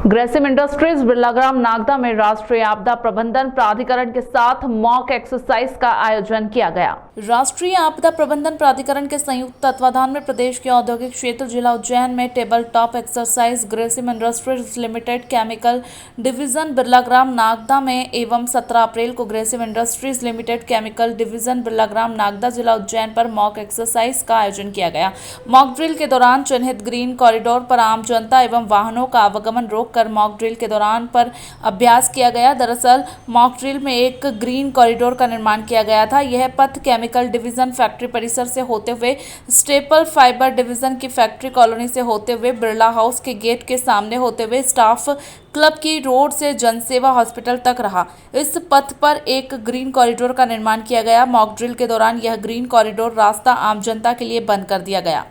Grasim industries Birlagram Nagda में राष्ट्रीय आपदा प्रबंधन प्राधिकरण के साथ मॉक एक्सरसाइज का आयोजन किया गया। राष्ट्रीय आपदा प्रबंधन प्राधिकरण के संयुक्त तत्वाधान में प्रदेश के औद्योगिक क्षेत्र जिला उज्जैन में table top exercise Grasim industries limited chemical division Birlagram Nagda में एवं 17 अप्रैल को Grasim industries limited chemical division Birlagram Nagda जिला उज्जैन पर मॉक एक्सरसाइज का आयोजन किया गया। मॉक ड्रिल के दौरान चिन्हित ग्रीन कॉरिडोर पर आम जनता एवं वाहनों का आवागमन रोक कर मॉक ड्रिल के दौरान पर अभ्यास किया गया। दरअसल मॉक ड्रिल में एक ग्रीन कॉरिडोर का निर्माण किया गया था। यह पथ केमिकल डिवीजन फैक्ट्री परिसर से होते हुए स्टेपल फाइबर डिवीजन की फैक्ट्री कॉलोनी से होते हुए बिरला हाउस के गेट के सामने होते हुए स्टाफ क्लब की रोड से जनसेवा हॉस्पिटल तक रहा। इस पथ पर एक ग्रीन कॉरिडोर का निर्माण किया गया। मॉक ड्रिल के दौरान यह ग्रीन कॉरिडोर रास्ता आम जनता के लिए बंद कर दिया गया।